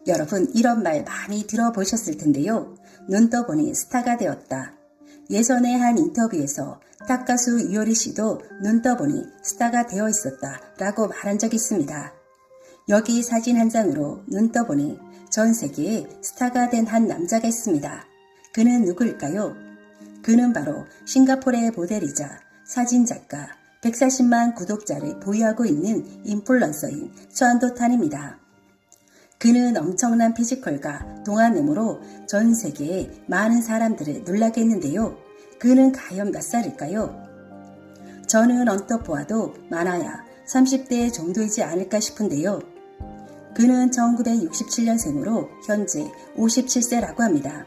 여러분 이런 말 많이 들어보셨을 텐데요. 눈 떠보니 스타가 되었다. 예전에 한 인터뷰에서 탑 가수 이효리 씨도 눈 떠보니 스타가 되어 있었다 라고 말한 적이 있습니다. 여기 사진 한 장으로 눈 떠보니 전 세계에 스타가 된 한 남자가 있습니다. 그는 누구일까요? 그는 바로 싱가포르의 모델이자 사진작가 140만 구독자를 보유하고 있는 인플루언서인 촨도탄입니다. 그는 엄청난 피지컬과 동안 외모로 전 세계의 많은 사람들을 놀라게 했는데요. 그는 과연 몇 살일까요? 저는 언뜻 보아도 많아야 30대 정도이지 않을까 싶은데요. 그는 1967년생으로 현재 57세라고 합니다.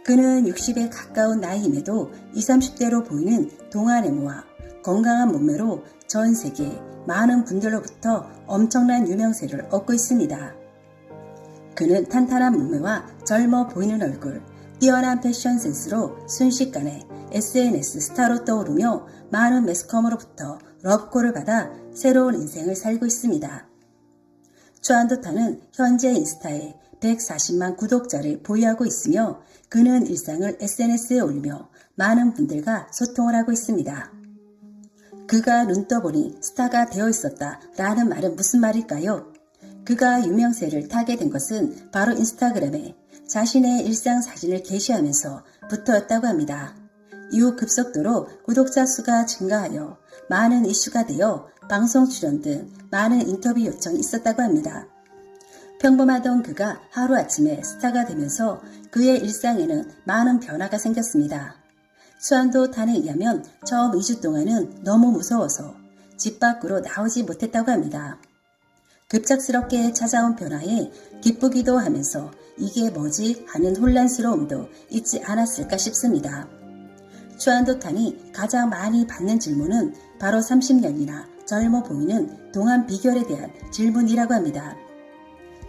그는 60에 가까운 나이임에도 20, 30대로 보이는 동안 외모와 건강한 몸매로 전 세계 많은 분들로부터 엄청난 유명세를 얻고 있습니다. 그는 탄탄한 몸매와 젊어 보이는 얼굴, 뛰어난 패션 센스로 순식간에 SNS 스타로 떠오르며 많은 매스컴으로부터 러브콜을 받아 새로운 인생을 살고 있습니다. 촨도탄은 현재 인스타에 140만 구독자를 보유하고 있으며 그는 일상을 SNS에 올리며 많은 분들과 소통을 하고 있습니다. 그가 눈 떠보니 스타가 되어 있었다 라는 말은 무슨 말일까요? 그가 유명세를 타게 된 것은 바로 인스타그램에 자신의 일상 사진을 게시하면서 부터였다고 합니다. 이후 급속도로 구독자 수가 증가하여 많은 이슈가 되어 방송 출연 등 많은 인터뷰 요청이 있었다고 합니다. 평범하던 그가 하루아침에 스타가 되면서 그의 일상에는 많은 변화가 생겼습니다. 촨도탄에 의하면 처음 2주 동안은 너무 무서워서 집 밖으로 나오지 못했다고 합니다. 급작스럽게 찾아온 변화에 기쁘기도 하면서 이게 뭐지 하는 혼란스러움도 있지 않았을까 싶습니다. 촨도탄이 가장 많이 받는 질문은 바로 30년이나 젊어 보이는 동안 비결에 대한 질문이라고 합니다.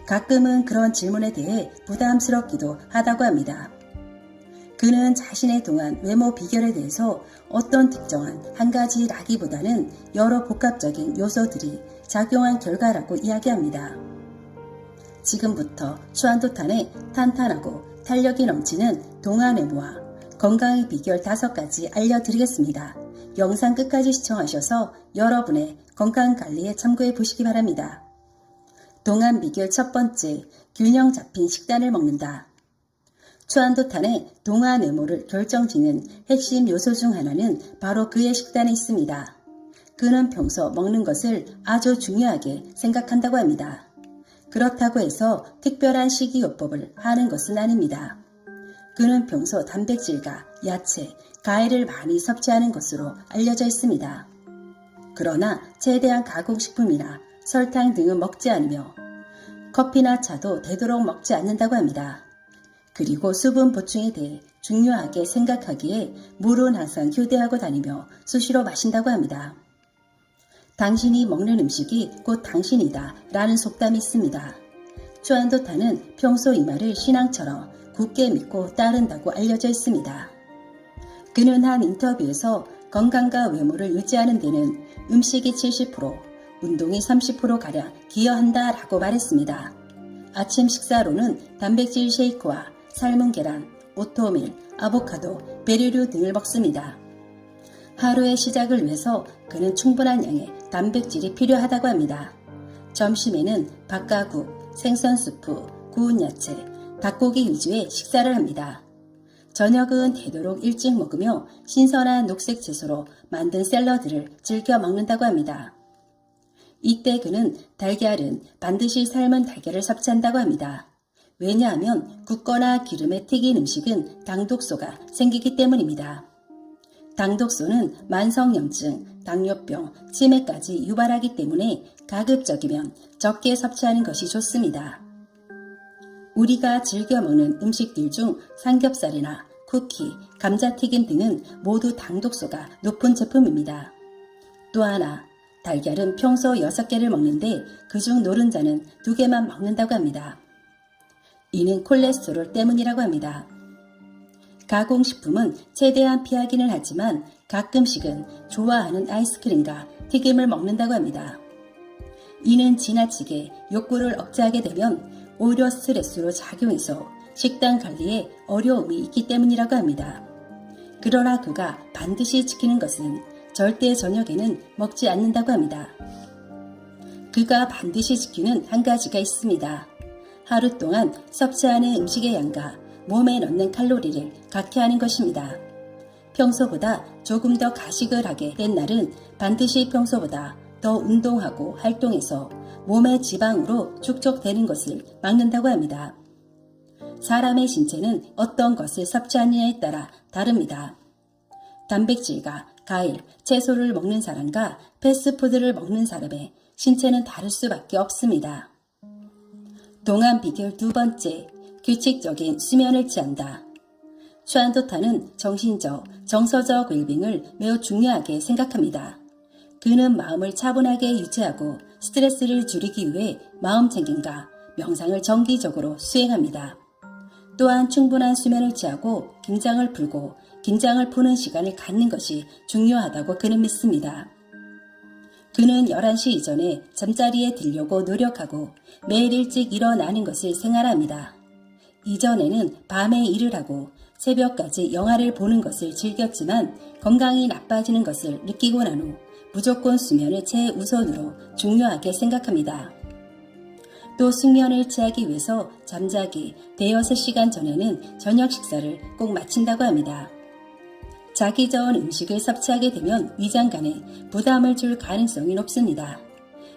가끔은 그런 질문에 대해 부담스럽기도 하다고 합니다. 그는 자신의 동안 외모 비결에 대해서 어떤 특정한 한 가지라기보다는 여러 복합적인 요소들이 작용한 결과라고 이야기합니다. 지금부터 촨도탄의 탄탄하고 탄력이 넘치는 동안 외모와 건강의 비결 5가지 알려드리겠습니다. 영상 끝까지 시청하셔서 여러분의 건강관리에 참고해 보시기 바랍니다. 동안 비결 첫 번째, 균형 잡힌 식단을 먹는다. 촨도탄의 동안 외모를 결정짓는 핵심 요소 중 하나는 바로 그의 식단에 있습니다. 그는 평소 먹는 것을 아주 중요하게 생각한다고 합니다. 그렇다고 해서 특별한 식이요법을 하는 것은 아닙니다. 그는 평소 단백질과 야채, 과일을 많이 섭취하는 것으로 알려져 있습니다. 그러나 최대한 가공식품이나 설탕 등은 먹지 않으며 커피나 차도 되도록 먹지 않는다고 합니다. 그리고 수분 보충에 대해 중요하게 생각하기에 물은 항상 휴대하고 다니며 수시로 마신다고 합니다. 당신이 먹는 음식이 곧 당신이다 라는 속담이 있습니다. 촨도탄은 평소 이 말을 신앙처럼 굳게 믿고 따른다고 알려져 있습니다. 그는 한 인터뷰에서 건강과 외모를 유지하는 데는 음식이 70%, 운동이 30%가량 기여한다 라고 말했습니다. 아침 식사로는 단백질 쉐이크와 삶은 계란, 오트밀, 아보카도, 베리류 등을 먹습니다. 하루의 시작을 위해서 그는 충분한 양의 단백질이 필요하다고 합니다. 점심에는 밥가국, 생선 수프, 구운 야채, 닭고기 위주의 식사를 합니다. 저녁은 되도록 일찍 먹으며 신선한 녹색 채소로 만든 샐러드를 즐겨 먹는다고 합니다. 이때 그는 달걀은 반드시 삶은 달걀을 섭취한다고 합니다. 왜냐하면 굽거나 기름에 튀긴 음식은 당독소가 생기기 때문입니다. 당독소는 만성염증, 당뇨병, 치매까지 유발하기 때문에 가급적이면 적게 섭취하는 것이 좋습니다. 우리가 즐겨 먹는 음식들 중 삼겹살이나 쿠키, 감자튀김 등은 모두 당독소가 높은 제품입니다. 또 하나, 달걀은 평소 6개를 먹는데 그중 노른자는 2개만 먹는다고 합니다. 이는 콜레스테롤 때문이라고 합니다. 가공식품은 최대한 피하기는 하지만 가끔씩은 좋아하는 아이스크림과 튀김을 먹는다고 합니다. 이는 지나치게 욕구를 억제하게 되면 오히려 스트레스로 작용해서 식단 관리에 어려움이 있기 때문이라고 합니다. 그러나 그가 반드시 지키는 것은 절대 저녁에는 먹지 않는다고 합니다. 그가 반드시 지키는 한 가지가 있습니다. 하루 동안 섭취하는 음식의 양과 몸에 넣는 칼로리를 각해하는 것입니다. 평소보다 조금 더 가식을 하게 된 날은 반드시 평소보다 더 운동하고 활동해서 몸의 지방으로 축적되는 것을 막는다고 합니다. 사람의 신체는 어떤 것을 섭취하느냐에 따라 다릅니다. 단백질과 과일, 채소를 먹는 사람과 패스트푸드를 먹는 사람의 신체는 다를 수밖에 없습니다. 동안 비결 두 번째, 규칙적인 수면을 취한다. 촨도타는 정신적, 정서적 웰빙을 매우 중요하게 생각합니다. 그는 마음을 차분하게 유지하고 스트레스를 줄이기 위해 마음챙김과 명상을 정기적으로 수행합니다. 또한 충분한 수면을 취하고 긴장을 풀고 긴장을 푸는 시간을 갖는 것이 중요하다고 그는 믿습니다. 그는 11시 이전에 잠자리에 들려고 노력하고 매일 일찍 일어나는 것을 생활합니다. 이전에는 밤에 일을 하고 새벽까지 영화를 보는 것을 즐겼지만 건강이 나빠지는 것을 느끼고 난 후 무조건 수면을 최우선으로 중요하게 생각합니다. 또 숙면을 취하기 위해서 잠자기 대여섯 시간 전에는 저녁 식사를 꼭 마친다고 합니다. 자기 전 음식을 섭취하게 되면 위장간에 부담을 줄 가능성이 높습니다.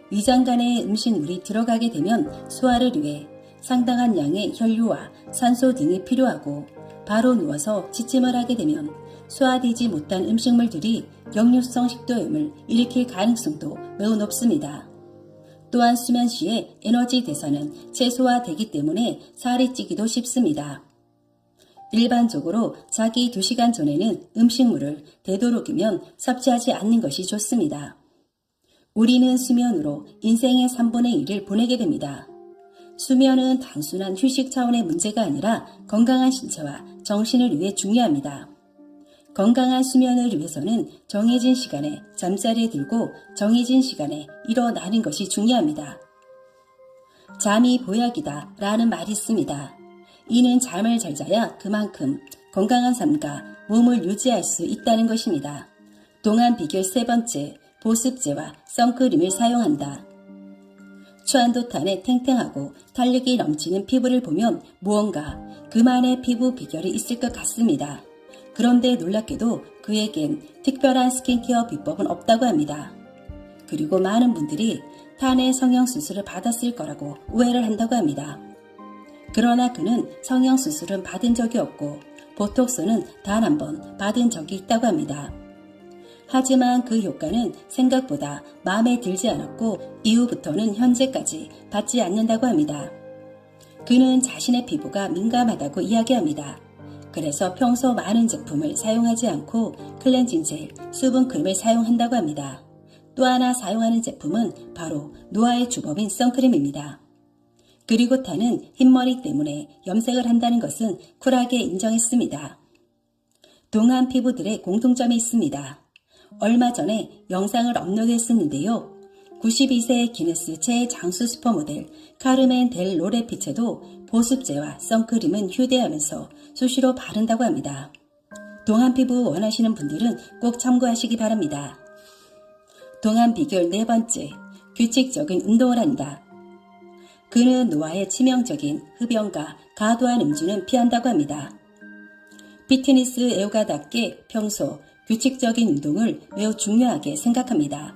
위장간에 음식물이 들어가게 되면 소화를 위해 상당한 양의 혈류와 산소 등이 필요하고 바로 누워서 지침을 하게 되면 소화되지 못한 음식물들이 역류성 식도염을 일으킬 가능성도 매우 높습니다. 또한 수면 시에 에너지 대사는 최소화되기 때문에 살이 찌기도 쉽습니다. 일반적으로 자기 2시간 전에는 음식물을 되도록이면 섭취하지 않는 것이 좋습니다. 우리는 수면으로 인생의 3분의 1을 보내게 됩니다. 수면은 단순한 휴식 차원의 문제가 아니라 건강한 신체와 정신을 위해 중요합니다. 건강한 수면을 위해서는 정해진 시간에 잠자리에 들고 정해진 시간에 일어나는 것이 중요합니다. 잠이 보약이다 라는 말이 있습니다. 이는 잠을 잘 자야 그만큼 건강한 삶과 몸을 유지할 수 있다는 것입니다. 동안 비결 세 번째, 보습제와 선크림을 사용한다. 촨도탄의 탱탱하고 탄력이 넘치는 피부를 보면 무언가 그만의 피부 비결이 있을 것 같습니다. 그런데 놀랍게도 그에겐 특별한 스킨케어 비법은 없다고 합니다. 그리고 많은 분들이 탄의 성형수술을 받았을 거라고 오해를 한다고 합니다. 그러나 그는 성형수술은 받은 적이 없고 보톡스는 단 한 번 받은 적이 있다고 합니다. 하지만 그 효과는 생각보다 마음에 들지 않았고 이후부터는 현재까지 받지 않는다고 합니다. 그는 자신의 피부가 민감하다고 이야기합니다. 그래서 평소 많은 제품을 사용하지 않고 클렌징 젤, 수분크림을 사용한다고 합니다. 또 하나 사용하는 제품은 바로 노화의 주범인 선크림입니다. 그리고 타는 흰머리 때문에 염색을 한다는 것은 쿨하게 인정했습니다. 동안 피부들의 공통점이 있습니다. 얼마 전에 영상을 업로드했었는데요. 92세의 기네스 최장수 슈퍼모델 카르멘 델 로레피체도 보습제와 선크림은 휴대하면서 수시로 바른다고 합니다. 동안 피부 원하시는 분들은 꼭 참고하시기 바랍니다. 동안 비결 네 번째, 규칙적인 운동을 한다. 그는 노화에 치명적인 흡연과 과도한 음주는 피한다고 합니다. 피트니스 애호가답게 평소 규칙적인 운동을 매우 중요하게 생각합니다.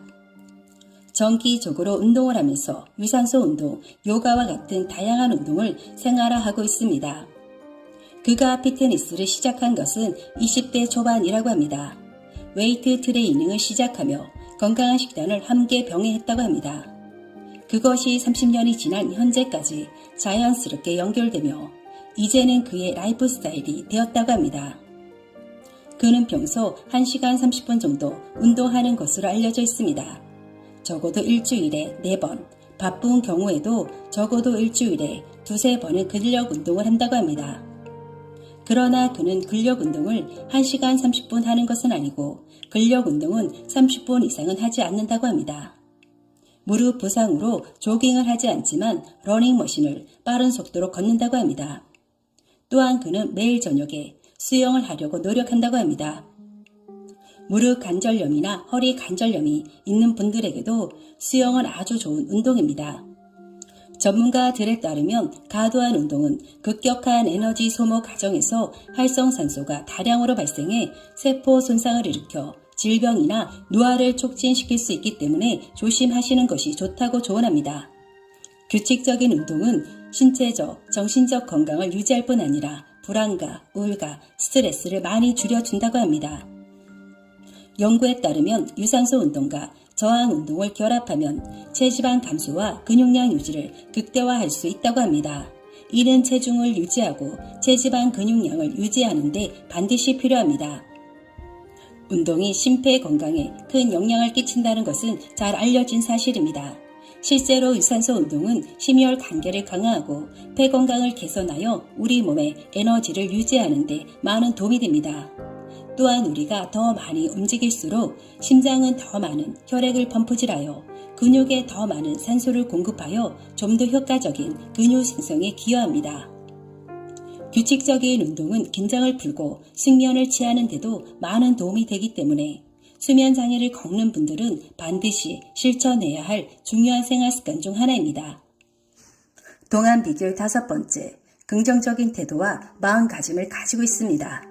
정기적으로 운동을 하면서 유산소 운동, 요가와 같은 다양한 운동을 생활화하고 있습니다. 그가 피트니스를 시작한 것은 20대 초반이라고 합니다. 웨이트 트레이닝을 시작하며 건강한 식단을 함께 병행했다고 합니다. 그것이 30년이 지난 현재까지 자연스럽게 연결되며 이제는 그의 라이프 스타일이 되었다고 합니다. 그는 평소 1시간 30분 정도 운동하는 것으로 알려져 있습니다. 적어도 일주일에 4번, 바쁜 경우에도 적어도 일주일에 2-3번의 근력 운동을 한다고 합니다. 그러나 그는 근력 운동을 1시간 30분 하는 것은 아니고 근력 운동은 30분 이상은 하지 않는다고 합니다. 무릎 부상으로 조깅을 하지 않지만 러닝머신을 빠른 속도로 걷는다고 합니다. 또한 그는 매일 저녁에 수영을 하려고 노력한다고 합니다. 무릎 관절염이나 허리 관절염이 있는 분들에게도 수영은 아주 좋은 운동입니다. 전문가들에 따르면 과도한 운동은 급격한 에너지 소모 과정에서 활성산소가 다량으로 발생해 세포 손상을 일으켜 질병이나 노화를 촉진시킬 수 있기 때문에 조심하시는 것이 좋다고 조언합니다. 규칙적인 운동은 신체적, 정신적 건강을 유지할 뿐 아니라 불안과 우울과 스트레스를 많이 줄여준다고 합니다. 연구에 따르면 유산소 운동과 저항 운동을 결합하면 체지방 감소와 근육량 유지를 극대화할 수 있다고 합니다. 이는 체중을 유지하고 체지방 근육량을 유지하는 데 반드시 필요합니다. 운동이 심폐 건강에 큰 영향을 끼친다는 것은 잘 알려진 사실입니다. 실제로 유산소 운동은 심혈 관계를 강화하고 폐 건강을 개선하여 우리 몸의 에너지를 유지하는 데 많은 도움이 됩니다. 또한 우리가 더 많이 움직일수록 심장은 더 많은 혈액을 펌프질하여 근육에 더 많은 산소를 공급하여 좀 더 효과적인 근육 생성에 기여합니다. 규칙적인 운동은 긴장을 풀고 숙면을 취하는 데도 많은 도움이 되기 때문에 수면 장애를 겪는 분들은 반드시 실천해야 할 중요한 생활 습관 중 하나입니다. 동안 비결 5번째, 긍정적인 태도와 마음가짐을 가지고 있습니다.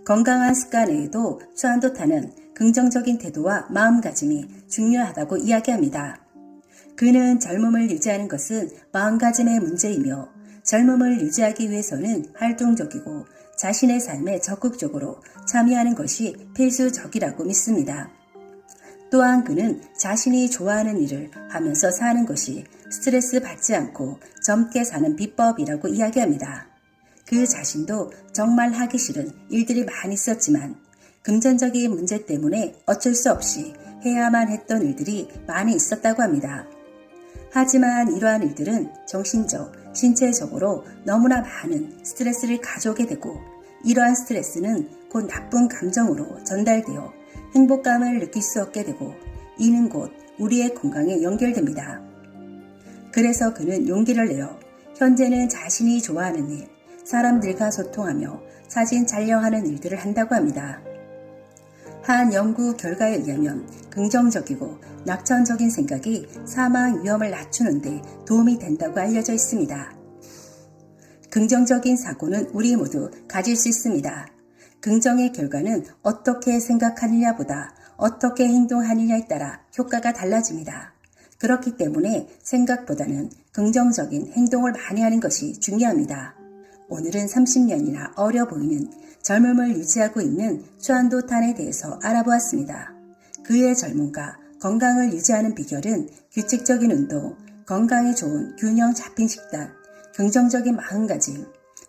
건강한 습관 외에도 추안도타는 긍정적인 태도와 마음가짐이 중요하다고 이야기합니다. 그는 젊음을 유지하는 것은 마음가짐의 문제이며 젊음을 유지하기 위해서는 활동적이고 자신의 삶에 적극적으로 참여하는 것이 필수적이라고 믿습니다. 또한 그는 자신이 좋아하는 일을 하면서 사는 것이 스트레스 받지 않고 젊게 사는 비법이라고 이야기합니다. 그 자신도 정말 하기 싫은 일들이 많이 있었지만 금전적인 문제 때문에 어쩔 수 없이 해야만 했던 일들이 많이 있었다고 합니다. 하지만 이러한 일들은 정신적, 신체적으로 너무나 많은 스트레스를 가져오게 되고 이러한 스트레스는 곧 나쁜 감정으로 전달되어 행복감을 느낄 수 없게 되고 이는 곧 우리의 건강에 연결됩니다. 그래서 그는 용기를 내어 현재는 자신이 좋아하는 일, 사람들과 소통하며 사진 촬영하는 일들을 한다고 합니다. 한 연구 결과에 의하면 긍정적이고 낙천적인 생각이 사망 위험을 낮추는 데 도움이 된다고 알려져 있습니다. 긍정적인 사고는 우리 모두 가질 수 있습니다. 긍정의 결과는 어떻게 생각하느냐보다 어떻게 행동하느냐에 따라 효과가 달라집니다. 그렇기 때문에 생각보다는 긍정적인 행동을 많이 하는 것이 중요합니다. 오늘은 30년이나 어려 보이는 젊음을 유지하고 있는 추안도탄에 대해서 알아보았습니다. 그의 젊음과 건강을 유지하는 비결은 규칙적인 운동, 건강에 좋은 균형 잡힌 식단, 긍정적인 마음가짐,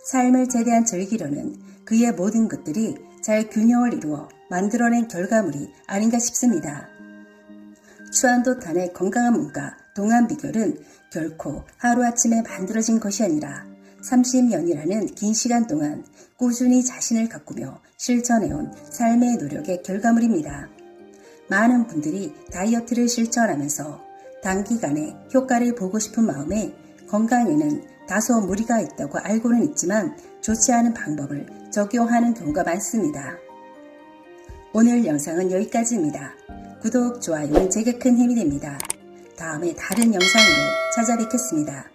삶을 최대한 즐기려는 그의 모든 것들이 잘 균형을 이루어 만들어낸 결과물이 아닌가 싶습니다. 추안도탄의 건강한 몸과 동안 비결은 결코 하루아침에 만들어진 것이 아니라 30년이라는 긴 시간 동안 꾸준히 자신을 가꾸며 실천해온 삶의 노력의 결과물입니다. 많은 분들이 다이어트를 실천하면서 단기간에 효과를 보고 싶은 마음에 건강에는 다소 무리가 있다고 알고는 있지만 좋지 않은 방법을 적용하는 경우가 많습니다. 오늘 영상은 여기까지입니다. 구독, 좋아요는 제게 큰 힘이 됩니다. 다음에 다른 영상으로 찾아뵙겠습니다.